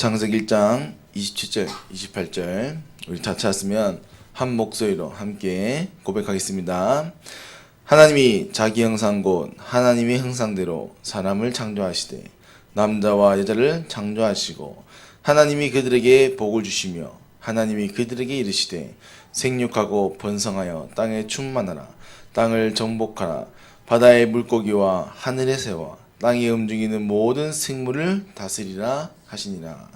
창세기 1장 27절, 28절 우리 다 찾았으면 한 목소리로 함께 고백하겠습니다. 하나님이 자기 형상 곧 하나님의 형상대로 사람을 창조하시되 남자와 여자를 창조하시고 하나님이 그들에게 복을 주시며 하나님이 그들에게 이르시되 생육하고 번성하여 땅에 충만하라. 땅을 정복하라. 바다의 물고기와 하늘의 새와 땅에 움직이는 모든 생물을 다스리라 하시니라.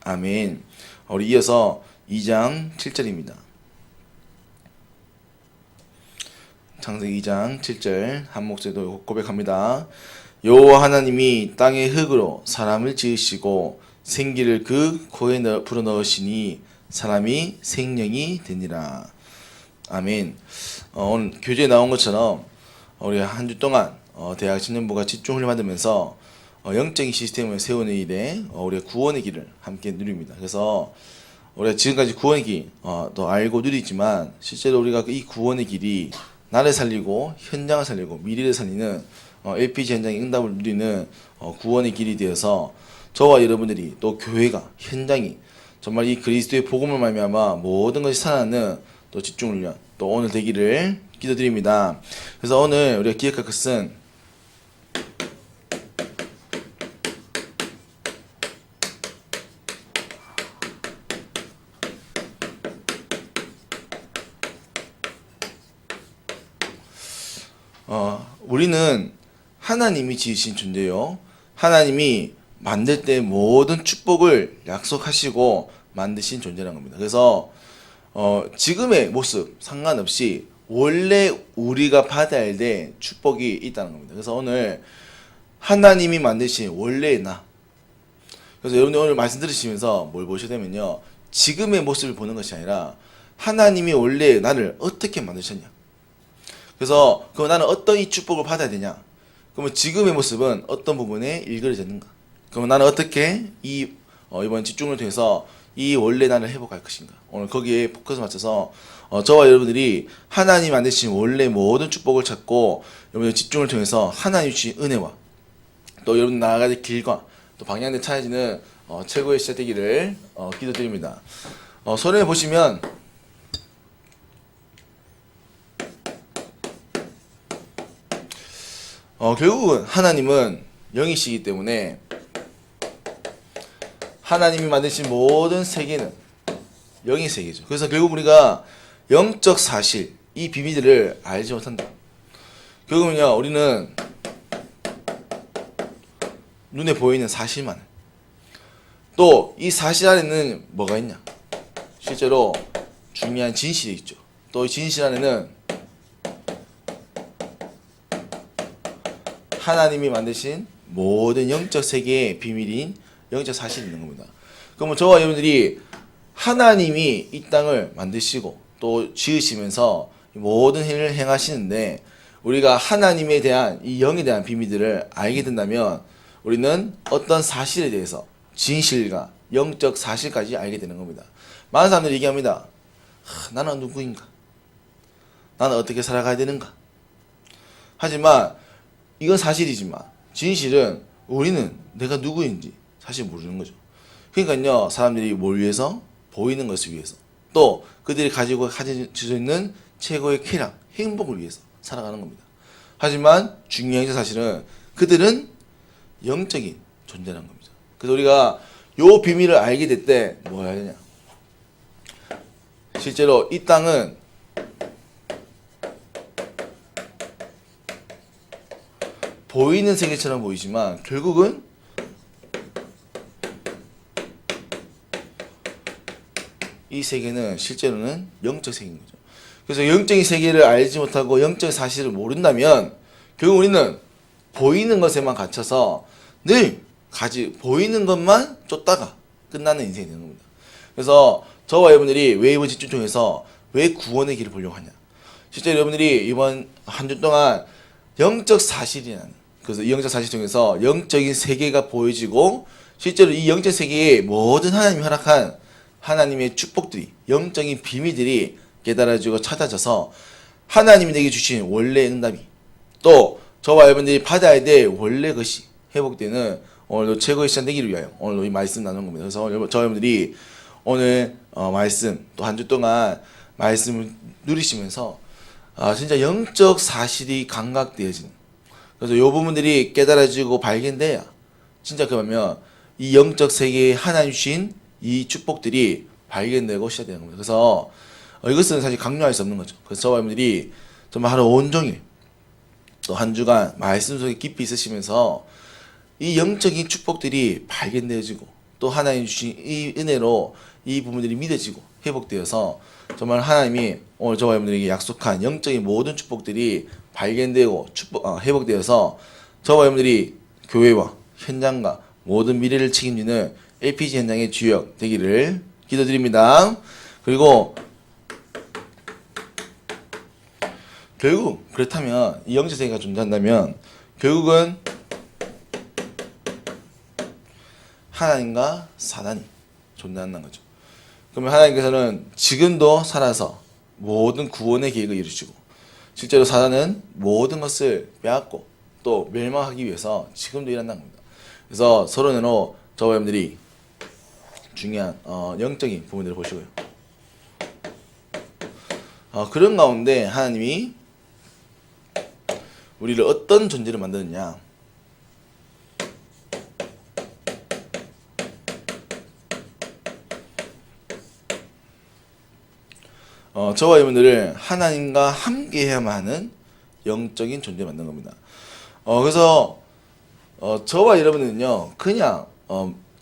아멘. 우리 이어서 2장 7절입니다. 창세기 2장 7절 한 목소리로 고백합니다. 여호와 하나님이 땅의 흙으로 사람을 지으시고 생기를 그 코에 불어넣으시니 사람이 생명이 되니라. 아멘. 오늘 교재에 나온 것처럼 우리 한 주 동안 대학 청년부가 집중을 받으면서 영적인 시스템을 세우는 일에 우리가 구원의 길을 함께 누립니다. 그래서 우리가 지금까지 구원의 길 또 알고 누리지만 실제로 우리가 이 구원의 길이 나를 살리고 현장을 살리고 미래를 살리는 LPG 현장의 응답을 누리는 구원의 길이 되어서 저와 여러분들이 또 교회가 현장이 정말 이 그리스도의 복음을 말미암아 모든 것이 살아나는 또 집중을 위한 또 오늘 되기를 기도드립니다. 그래서 오늘 우리가 기억할 것은 우리는 하나님이 지으신 존재요. 하나님이 만들 때 모든 축복을 약속하시고 만드신 존재라는 겁니다. 그래서 지금의 모습 상관없이 원래 우리가 받아야 될 축복이 있다는 겁니다. 그래서 오늘 하나님이 만드신 원래의 나. 그래서 여러분들 오늘 말씀 들으시면서 뭘 보셔야 되면요. 지금의 모습을 보는 것이 아니라 하나님이 원래 나를 어떻게 만드셨냐. 그래서 그럼 나는 어떤 이 축복을 받아야 되냐? 그러면 지금의 모습은 어떤 부분에 일그러졌는가? 그러면 나는 어떻게 이번 집중을 통해서 이 원래 나를 회복할 것인가? 오늘 거기에 포커스 맞춰서 저와 여러분들이 하나님 만드신 원래 모든 축복을 찾고 여러분들 집중을 통해서 하나님 주신 은혜와 또 여러분 나아가야 될 길과 또 방향을 찾아지는 최고의 시작 되기를 기도드립니다. 손에 보시면 결국은 하나님은 영이시기 때문에 하나님이 만드신 모든 세계는 영의 세계죠. 그래서 결국 우리가 영적 사실, 이 비밀들을 알지 못한다. 결국은요, 우리는 눈에 보이는 사실만. 또 이 사실 안에는 뭐가 있냐? 실제로 중요한 진실이 있죠. 또 이 진실 안에는 하나님이 만드신 모든 영적 세계의 비밀인 영적 사실이 있는 겁니다. 그러면 저와 여러분들이 하나님이 이 땅을 만드시고 또 지으시면서 모든 일을 행하시는데 우리가 하나님에 대한 이 영에 대한 비밀들을 알게 된다면 우리는 어떤 사실에 대해서 진실과 영적 사실까지 알게 되는 겁니다. 많은 사람들이 얘기합니다. 나는 누구인가? 나는 어떻게 살아가야 되는가? 하지만 이건 사실이지만 진실은 우리는 내가 누구인지 사실 모르는 거죠. 그러니까요, 사람들이 뭘 위해서? 보이는 것을 위해서. 또 그들이 가지고 있는 최고의 쾌락, 행복을 위해서 살아가는 겁니다. 하지만 중요한 사실은 그들은 영적인 존재라는 겁니다. 그래서 우리가 요 비밀을 알게 될 때 뭐 해야 되냐? 실제로 이 땅은 보이는 세계처럼 보이지만 결국은 이 세계는 실제로는 영적 세계인 거죠. 그래서 영적인 세계를 알지 못하고 영적 사실을 모른다면 결국 우리는 보이는 것에만 갇혀서 늘 보이는 것만 쫓다가 끝나는 인생이 되는 겁니다. 그래서 저와 여러분들이 왜 이번 집중 통해서 왜 구원의 길을 보려고 하냐? 실제 여러분들이 이번 한 주 동안 영적 사실이라는, 그래서 이 영적 사실 중에서 영적인 세계가 보여지고 실제로 이 영적 세계에 모든 하나님이 허락한 하나님의 축복들이, 영적인 비밀들이 깨달아지고 찾아져서 하나님이 내게 주신 원래의 응답이 또 저와 여러분들이 받아야 될 원래 것이 회복되는 오늘도 최고의 시간 되기를 위하여 오늘도 이 말씀 나누는 겁니다. 그래서 저 여러분들이 오늘 말씀 또 한 주 동안 말씀을 누리시면서 진짜 영적 사실이 감각되어지는, 그래서 이 부분들이 깨달아지고 발견돼야 진짜 그러면 이 영적 세계에 하나님 주신 이 축복들이 발견되고 시작되는 겁니다. 그래서 이것은 사실 강요할 수 없는 거죠. 그래서 저와 여러분들이 정말 하루 온종일 또 한 주간 말씀 속에 깊이 있으시면서 이 영적인 축복들이 발견되어지고 또 하나님 주신 이 은혜로 이 부분들이 믿어지고 회복되어서 정말 하나님이 오늘 저와 여러분들에게 약속한 영적인 모든 축복들이 발견되고 회복되어서 저와 여러분들이 교회와 현장과 모든 미래를 책임지는 LPG 현장의 주역 되기를 기도드립니다. 그리고 결국 그렇다면 이 영적 세계가 존재한다면 결국은 하나님과 사단이 존재한다는 거죠. 그러면 하나님께서는 지금도 살아서 모든 구원의 계획을 이루시고 실제로 사단은 모든 것을 빼앗고 또 멸망하기 위해서 지금도 일한다는 겁니다. 그래서 서론으로 저와 여러분들이 중요한 영적인 부분들을 보시고요. 그런 가운데 하나님이 우리를 어떤 존재로 만드느냐, 저와 여러분들을 하나님과 함께 해야만 하는 영적인 존재로 만든 겁니다. 그래서 저와 여러분은요 그냥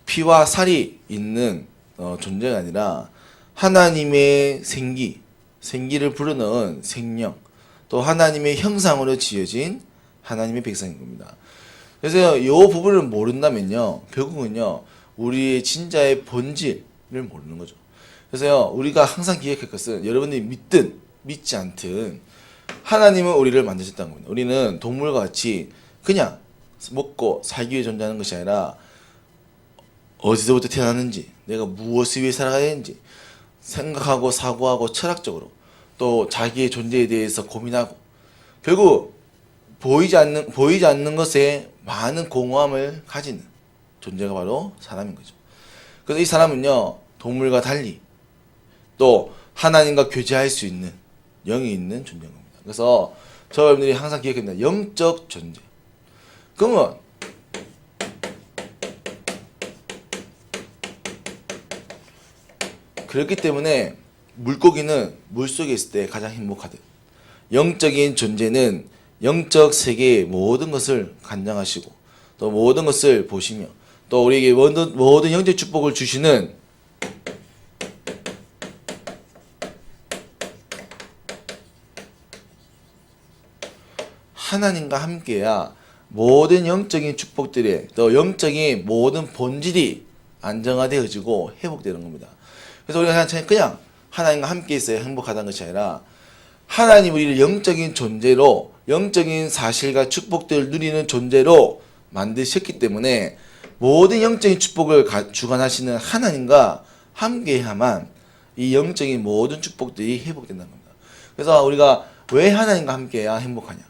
피와 살이 있는 존재가 아니라 하나님의 생기를 불어넣은 생명, 또 하나님의 형상으로 지어진 하나님의 백성인 겁니다. 그래서 이 부분을 모른다면요 결국은요 우리의 진짜의 본질을 모르는 거죠. 그래서 우리가 항상 기억할 것은 여러분들이 믿든 믿지 않든 하나님은 우리를 만드셨다는 겁니다. 우리는 동물과 같이 그냥 먹고 살기 위해 존재하는 것이 아니라 어디서부터 태어났는지, 내가 무엇을 위해 살아가야 되는지 생각하고 사고하고 철학적으로 또 자기의 존재에 대해서 고민하고 결국 보이지 않는 것에 많은 공허함을 가지는 존재가 바로 사람인 거죠. 그래서 이 사람은요 동물과 달리 또 하나님과 교제할 수 있는 영이 있는 존재인 겁니다. 그래서 저 여러분들이 항상 기억해야 됩니다. 영적 존재. 그러면 그렇기 때문에 물고기는 물속에 있을 때 가장 행복하듯 영적인 존재는 영적 세계의 모든 것을 관장하시고 또 모든 것을 보시며 또 우리에게 모든 영적 축복을 주시는 하나님과 함께야 모든 영적인 축복들의 또 영적인 모든 본질이 안정화되어지고 회복되는 겁니다. 그래서 우리가 그냥 하나님과 함께 있어야 행복하다는 것이 아니라 하나님 우리를 영적인 존재로 영적인 사실과 축복들을 누리는 존재로 만드셨기 때문에 모든 영적인 축복을 주관하시는 하나님과 함께해야만 이 영적인 모든 축복들이 회복된다는 겁니다. 그래서 우리가 왜 하나님과 함께해야 행복하냐?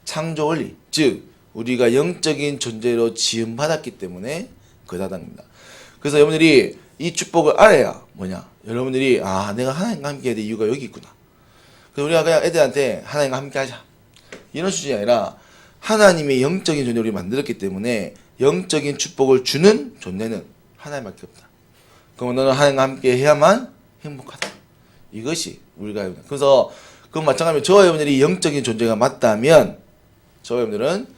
창조 원리, 즉 우리가 영적인 존재로 지음받았기 때문에 그러다답니다. 그래서 여러분들이 이 축복을 알아야 뭐냐? 여러분들이 내가 하나님과 함께 해야 될 이유가 여기 있구나. 그래서 우리가 그냥 애들한테 하나님과 함께 하자 이런 수준이 아니라 하나님의 영적인 존재를 우리 만들었기 때문에 영적인 축복을 주는 존재는 하나님밖에 없다. 그럼 너는 하나님과 함께 해야만 행복하다. 이것이 우리가 합니다. 그래서 그건 마찬가지로 저와 여러분들이 영적인 존재가 맞다면 저와 여러분들은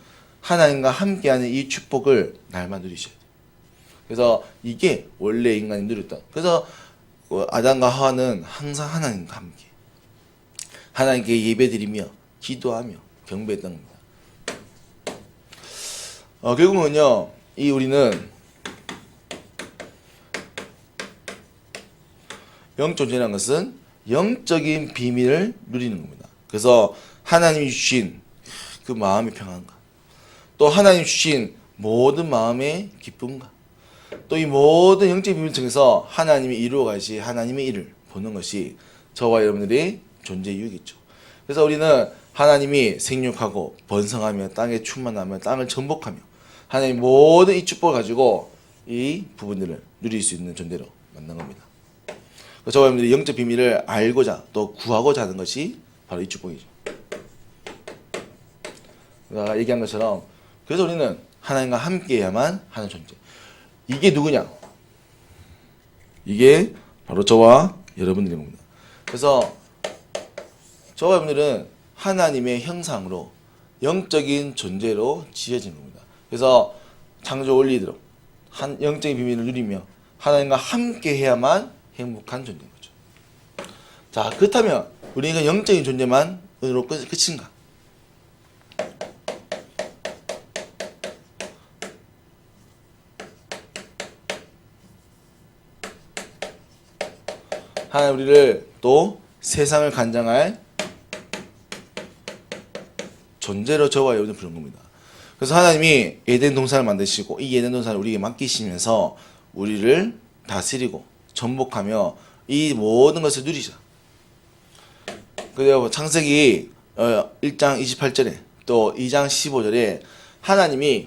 하나님과 함께하는 이 축복을 날만 누리셔야 돼요. 그래서 이게 원래 인간이 누렸다. 그래서 아담과 하와는 항상 하나님과 함께 하나님께 예배드리며 기도하며 경배했던 겁니다. 결국은요 우리는 영존재라는 것은 영적인 비밀을 누리는 겁니다. 그래서 하나님이 주신 그 마음의 평안과 또 하나님 주신 모든 마음의 기쁨과 또 이 모든 영적인 비밀을 통해서 하나님이 이루어 가시 하나님의 일을 보는 것이 저와 여러분들의 존재 이유겠죠. 그래서 우리는 하나님이 생육하고 번성하며 땅에 충만하며 땅을 정복하며 하나님 모든 이 축복을 가지고 이 부분들을 누릴 수 있는 존재로 만난 겁니다. 저와 여러분들이 영적 비밀을 알고자 또 구하고자 하는 것이 바로 이 축복이죠. 내가 얘기한 것처럼 그래서 우리는 하나님과 함께해야만 하는 존재. 이게 누구냐? 이게 바로 저와 여러분들인 겁니다. 그래서 저와 여러분들은 하나님의 형상으로 영적인 존재로 지어진 겁니다. 그래서 창조 원리대로 영적인 비밀을 누리며 하나님과 함께해야만 행복한 존재인 거죠. 자, 그렇다면 우리가 영적인 존재만으로 끝인가? 하나님 우리를 또 세상을 관장할 존재로 저와 여러분을 부른 겁니다. 그래서 하나님이 에덴 동산을 만드시고 이 에덴 동산을 우리에게 맡기시면서 우리를 다스리고 전복하며 이 모든 것을 누리자. 그래서 창세기 1장 28절에 또 2장 15절에 하나님이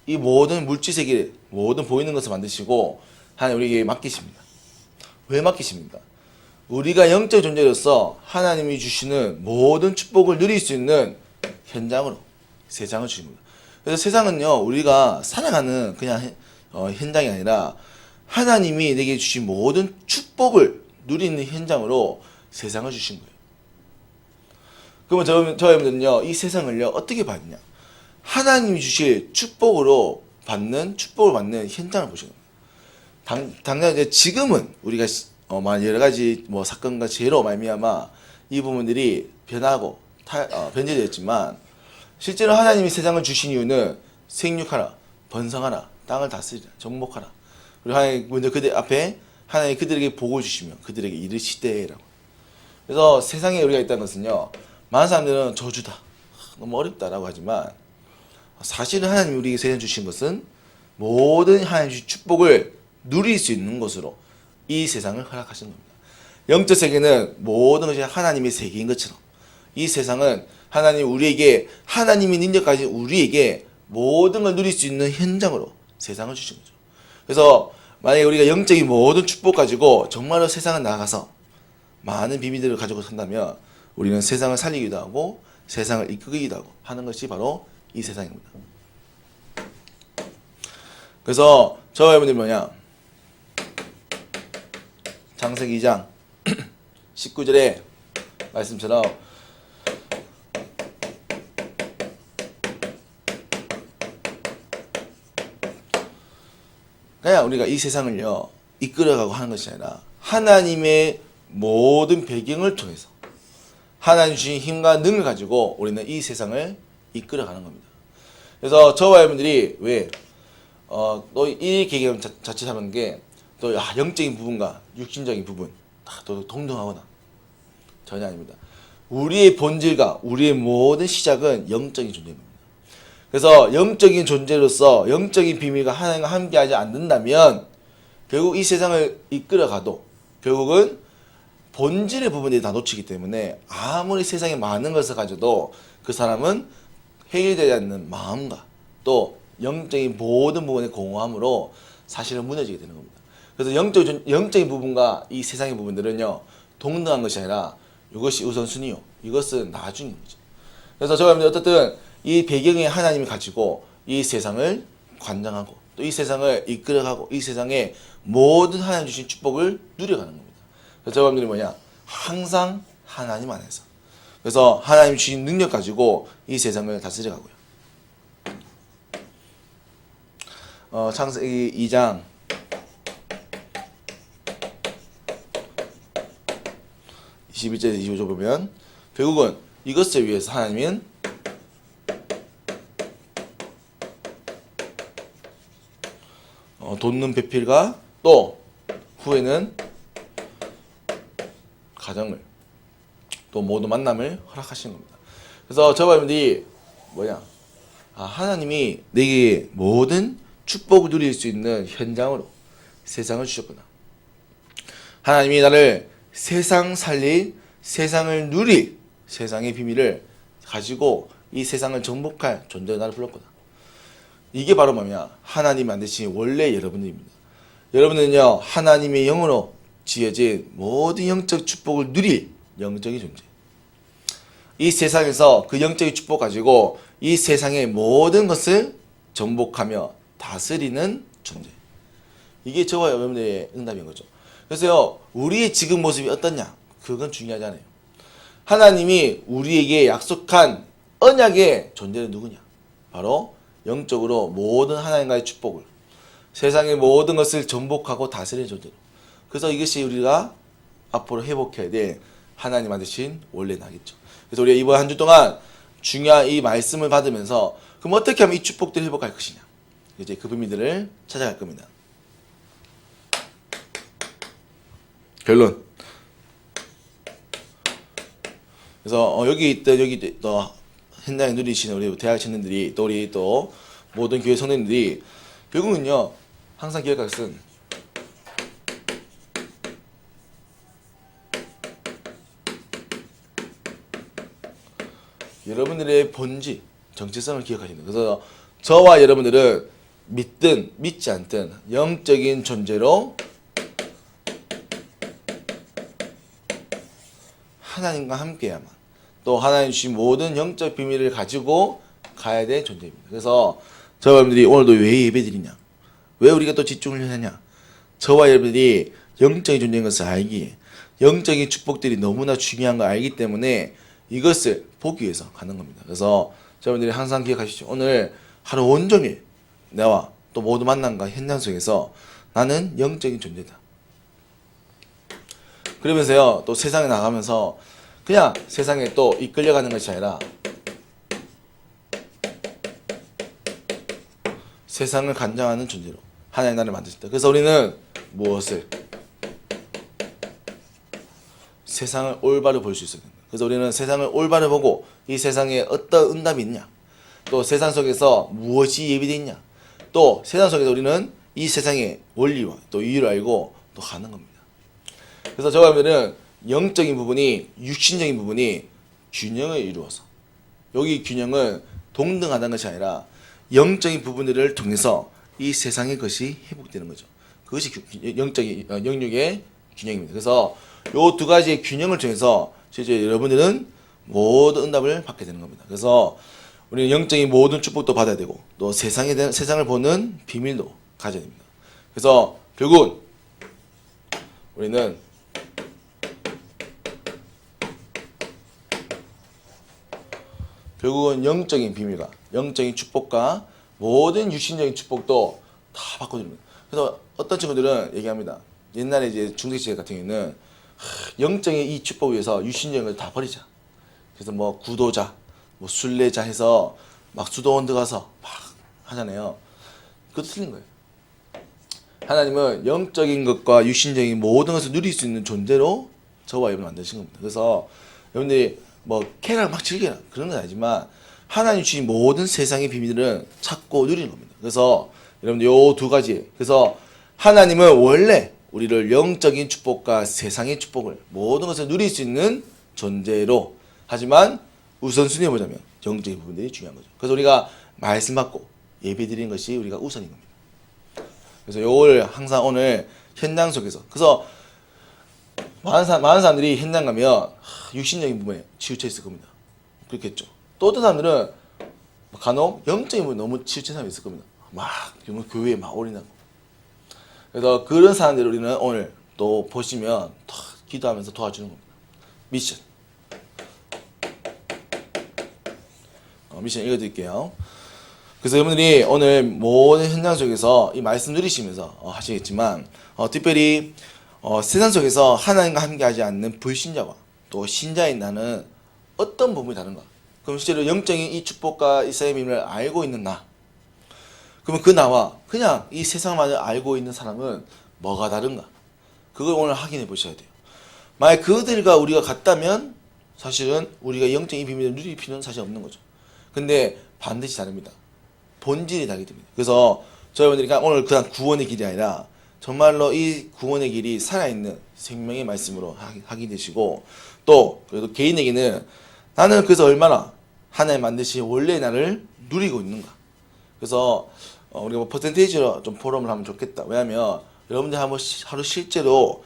이 모든 물질세계 모든 보이는 것을 만드시고 하나님 우리에게 맡기십니다. 왜 맡기십니까? 우리가 영적 존재로서 하나님이 주시는 모든 축복을 누릴 수 있는 현장으로 세상을 주십니다. 그래서 세상은요 우리가 살아가는 그냥 현장이 아니라 하나님이 내게 주신 모든 축복을 누리는 현장으로 세상을 주신 거예요. 그러면 저 여러분들은요 이 세상을요 어떻게 봤냐? 하나님이 주실 축복을 받는 현장을 보시는 겁니다. 당장 이제 지금은 우리가 여러 가지 사건과 죄로 말미암아 이 부분들이 변하고 변질되었지만 실제로 하나님이 세상을 주신 이유는 생육하라, 번성하라, 땅을 다스리라, 정복하라. 그리고 하나님 먼저 그들 앞에 하나님이 그들에게 복을 주시며 그들에게 이르시되라고. 그래서 세상에 우리가 있다는 것은요 많은 사람들은 저주다, 너무 어렵다라고 하지만 사실은 하나님이 우리에게 세상 주신 것은 모든 하나님의 축복을 누릴 수 있는 것으로 이 세상을 허락하신 겁니다. 영적 세계는 모든 것이 하나님의 세계인 것처럼 이 세상은 하나님이 능력까지 우리에게 모든 걸 누릴 수 있는 현장으로 세상을 주신 거죠. 그래서 만약에 우리가 영적인 모든 축복 가지고 정말로 세상을 나가서 많은 비밀들을 가지고 산다면 우리는 세상을 살리기도 하고 세상을 이끌기도 하고 하는 것이 바로 이 세상입니다. 그래서 저와 여러분들이 뭐냐? 창세기 2장 19절의 말씀처럼 그냥 우리가 이 세상을요 이끌어가고 하는 것이 아니라 하나님의 모든 배경을 통해서 하나님 주신 힘과 능력을 가지고 우리는 이 세상을 이끌어가는 겁니다. 그래서 저와 여러분들이 왜 또 이렇게 얘기하면 자칫하는 게 또 영적인 부분과 육신적인 부분 또 동등하거나 전혀 아닙니다. 우리의 본질과 우리의 모든 시작은 영적인 존재입니다. 그래서 영적인 존재로서 영적인 비밀과 하나님과 함께하지 않는다면 결국 이 세상을 이끌어가도 결국은 본질의 부분들이 다 놓치기 때문에 아무리 세상에 많은 것을 가져도 그 사람은 해결되지 않는 마음과 또 영적인 모든 부분의 공허함으로 사실은 무너지게 되는 겁니다. 그래서 영적인 부분과 이 세상의 부분들은요 동등한 것이 아니라 이것이 우선순위요, 이것은 나중인 거죠. 그래서 저가 어쨌든 이 배경에 하나님이 가지고 이 세상을 관장하고 또 이 세상을 이끌어가고 이 세상의 모든 하나님 주신 축복을 누려가는 겁니다. 그래서 저가 뭐냐? 항상 하나님 안에서. 그래서 하나님 주신 능력 가지고 이 세상을 다스려가고요. 창세기 2장 21절에서 25절 보면 결국은 이것을 위해서 하나님은 돋는 배필과 또 후에는 가정을 또 모든 만남을 허락하신 겁니다. 그래서 저와 여러분들이 하나님이 내게 모든 축복을 누릴 수 있는 현장으로 세상을 주셨구나. 하나님이 나를 세상 살릴, 세상을 누릴 세상의 비밀을 가지고 이 세상을 정복할 존재로 나를 불렀거든. 이게 바로 뭐냐? 하나님 만드신 원래 여러분들입니다. 여러분은요, 하나님의 영으로 지어진 모든 영적 축복을 누릴 영적인 존재. 이 세상에서 그 영적인 축복 가지고 이 세상의 모든 것을 정복하며 다스리는 존재. 이게 저와 여러분들의 응답인 거죠. 그래서요, 우리의 지금 모습이 어떻냐? 그건 중요하지 않아요. 하나님이 우리에게 약속한 언약의 존재는 누구냐? 바로 영적으로 모든 하나님과의 축복을, 세상의 모든 것을 정복하고 다스리는 존재로. 그래서 이것이 우리가 앞으로 회복해야 될 하나님 만드신 원래 나겠죠. 그래서 우리가 이번 한 주 동안 중요한 이 말씀을 받으면서 그럼 어떻게 하면 이 축복들을 회복할 것이냐? 이제 그 비밀들을 찾아갈 겁니다. 결론. 그래서 여기 또 현장에 누리시는 우리 대학 청년들이 또 우리 또 모든 교회 성도님들이 결국은요 항상 기억할 것은 여러분들의 본질, 정체성을 기억하시는 거예요. 그래서 저와 여러분들은 믿든 믿지 않든 영적인 존재로 하나님과 함께야만 또 하나님 주신 모든 영적 비밀을 가지고 가야 될 존재입니다. 그래서 저와 여러분들이 오늘도 왜 예배드리냐? 왜 우리가 또 집중을 하냐? 저와 여러분들이 영적인 존재인 것을 알기에 영적인 축복들이 너무나 중요한 걸 알기 때문에 이것을 보기 위해서 가는 겁니다. 그래서 여러분들이 항상 기억하시죠. 오늘 하루 온종일 나와 또 모두 만남과 현장 속에서 나는 영적인 존재다. 그러면서요 또 세상에 나가면서 그냥 세상에 또 이끌려가는 것이 아니라 세상을 관장하는 존재로 하나님 나라를 만드셨다. 그래서 우리는 무엇을? 세상을 올바로 볼 수 있어야 된다. 그래서 우리는 세상을 올바로 보고 이 세상에 어떤 응답이 있냐, 또 세상 속에서 무엇이 예비되어 있냐, 또 세상 속에서 우리는 이 세상의 원리와 또 이유를 알고 또 가는 겁니다. 그래서 저와 여러분들은 영적인 부분이 육신적인 부분이 균형을 이루어서, 여기 균형은 동등하다는 것이 아니라 영적인 부분들을 통해서 이 세상의 것이 회복되는 거죠. 그것이 영적인 영육의 균형입니다. 그래서 요 두 가지의 균형을 통해서 실제 여러분들은 모든 응답을 받게 되는 겁니다. 그래서 우리는 영적인 모든 축복도 받아야 되고 또 세상을 보는 비밀도 가져야 됩니다. 그래서 결국은 우리는 영적인 비밀과 영적인 축복과 모든 육신적인 축복도 다 바꿔줍니다. 그래서 어떤 친구들은 얘기합니다. 옛날에 이제 중세시대 같은 경우는 영적인 이 축복을 위해서 육신적인 걸 다 버리자. 그래서 뭐 구도자, 뭐 순례자 해서 막 수도원 들어가서 막 하잖아요. 그것도 틀린 거예요. 하나님은 영적인 것과 육신적인 모든 것을 누릴 수 있는 존재로 저와 여러분을 만드신 겁니다. 그래서 여러분들이 뭐 쾌락을 막 즐겨라 그런 건 아니지만 하나님 주신 모든 세상의 비밀들은 찾고 누리는 겁니다. 그래서 여러분들 요 두 가지, 그래서 하나님은 원래 우리를 영적인 축복과 세상의 축복을 모든 것을 누릴 수 있는 존재로, 하지만 우선순위에 보자면 영적인 부분들이 중요한 거죠. 그래서 우리가 말씀 받고 예배 드리는 것이 우리가 우선인 겁니다. 그래서 요걸 항상 오늘 현장 속에서, 그래서 많은 사람들이 현장 가면 육신적인 부분에 치우쳐 있을 겁니다. 그렇겠죠. 또 어떤 사람들은 간혹 영적인 부분에 너무 치우친 사람이 있을 겁니다. 막 교회에 막 올인하고. 그래서 그런 사람들을 우리는 오늘 또 보시면 기도하면서 도와주는 겁니다. 미션. 미션 읽어드릴게요. 그래서 여러분들이 오늘 모든 현장 속에서 이 말씀 들으시면서 하시겠지만 특별히 세상 속에서 하나님과 함께하지 않는 불신자와 또 신자인 나는 어떤 부분이 다른가? 그럼 실제로 영적인 이 축복과 이사의 비밀을 알고 있는 나, 그러면 그 나와 그냥 이 세상만을 알고 있는 사람은 뭐가 다른가? 그걸 오늘 확인해 보셔야 돼요. 만약 그들과 우리가 같다면 사실은 우리가 영적인 비밀을 누릴 필요는 사실 없는 거죠. 근데 반드시 다릅니다. 본질이 다르기 때문에. 그래서 저희분들이 오늘 그냥 구원의 길이 아니라 정말로 이 구원의 길이 살아있는 생명의 말씀으로 확인되시고, 또 그래도 개인에게는 나는 그래서 얼마나 하나님 만드신 원래의 나를 누리고 있는가. 그래서 우리가 뭐 퍼센테이지로 좀 포럼을 하면 좋겠다. 왜냐하면 여러분들 하루 실제로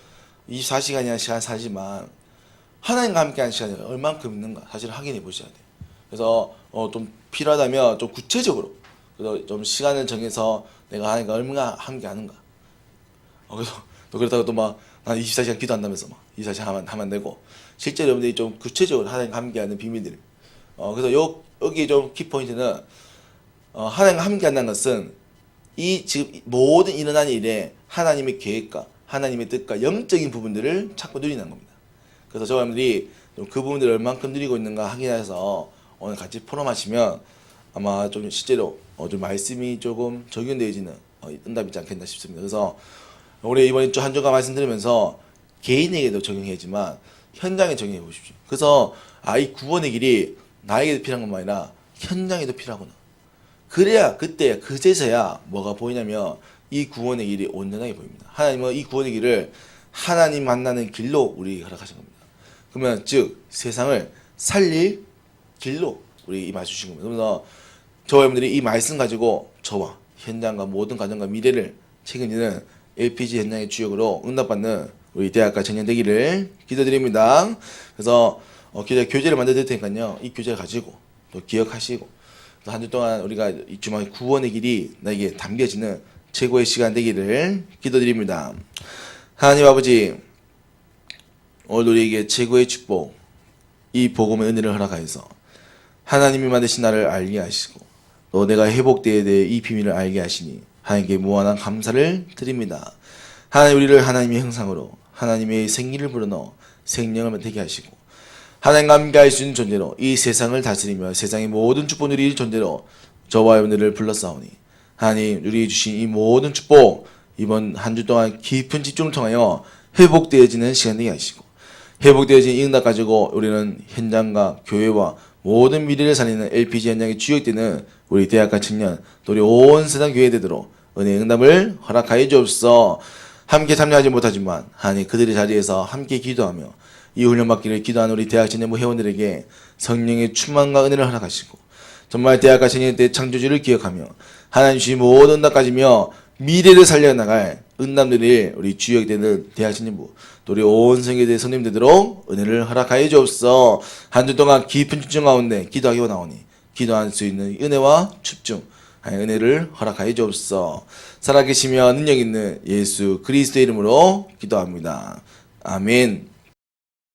24시간이라는 시간 살지만 하나님과 함께하는 시간이 얼만큼 있는가 사실 확인해 보셔야 돼요. 그래서 좀 필요하다면 좀 구체적으로 그래서 좀 시간을 정해서 내가 하나님과 얼마나 함께하는가. 그래서 또 그렇다고 또 막 난 24시간 기도한다면서 막 24시간 하면 안 되고 실제로 여러분들이 좀 구체적으로 하나님과 함께하는 비밀들. 그래서 여기 좀 키포인트는 하나님과 함께한다는 것은 이 지금 모든 일어난 일에 하나님의 계획과 하나님의 뜻과 영적인 부분들을 찾고 누리는 겁니다. 그래서 저와 여러분들이 그 부분들을 얼만큼 누리고 있는가 확인해서 오늘 같이 포럼하시면 아마 좀 실제로 좀 말씀이 조금 적용되어지는 응답이지 않겠나 싶습니다. 그래서 우리 이번 주 한 주간 말씀 들으면서 개인에게도 적용해야지만 현장에 적용해 보십시오. 그래서 이 구원의 길이 나에게도 필요한 것만 아니라 현장에도 필요하구나. 그래야 그때 그제서야 뭐가 보이냐면 이 구원의 길이 온전하게 보입니다. 하나님은 이 구원의 길을 하나님 만나는 길로 우리 허락하신 겁니다. 그러면 즉 세상을 살릴 길로 우리 임하 주신 겁니다. 그래서 저와 여러분들이 이 말씀 가지고 저와 현장과 모든 가정과 미래를 책임지는 LPG 현장의 주역으로 응답받는 우리 대학가 청년 되기를 기도드립니다. 그래서 교재를 만들어 드릴 테니까요. 이 교재를 가지고 또 기억하시고 또 한 주 동안 우리가 이 주말 구원의 길이 나에게 담겨지는 최고의 시간 되기를 기도드립니다. 하나님 아버지, 오늘 우리에게 최고의 축복, 이 복음의 은혜를 허락하여서 하나님이 만드신 나를 알게 하시고 또 내가 회복되어야 될 이 비밀을 알게 하시니 하나님께 무한한 감사를 드립니다. 하나님 우리를 하나님의 형상으로 하나님의 생기를 불어넣어 생명을 되게 하시고 하나님과 함께할 수 있는 존재로 이 세상을 다스리며 세상의 모든 축복 누릴 존재로 저와 여러분들을 불러싸오니 하나님 우리 주신 이 모든 축복 이번 한 주 동안 깊은 집중을 통하여 회복되어지는 시간 되게 하시고 회복되어진 이 응답 가지고 우리는 현장과 교회와 모든 미래를 살리는 LPG 현장에 주역되는 우리 대학가 청년 또 우리 온 세상 교회 되도록 은혜의 응답을 허락하여 주옵소서. 함께 참여하지 못하지만 하나님 그들의 자리에서 함께 기도하며 이 훈련받기를 기도하는 우리 대학 청년부 회원들에게 성령의 충만과 은혜를 허락하시고 정말 대학가 청년 때 창조주를 기억하며 하나님 주신 모든 응답 가지며 미래를 살려나갈 응답들이 우리 주역이 되는 대학 청년부 또 우리 온 성교대 성님 되도록 은혜를 허락하여 주옵소서. 한 주 동안 깊은 집중 가운데 기도하기 원하오니 기도할 수 있는 은혜와 집중 은혜를 허락하여 주옵소서. 살아계시며 능력 있는 예수 그리스도의 이름으로 기도합니다. 아멘.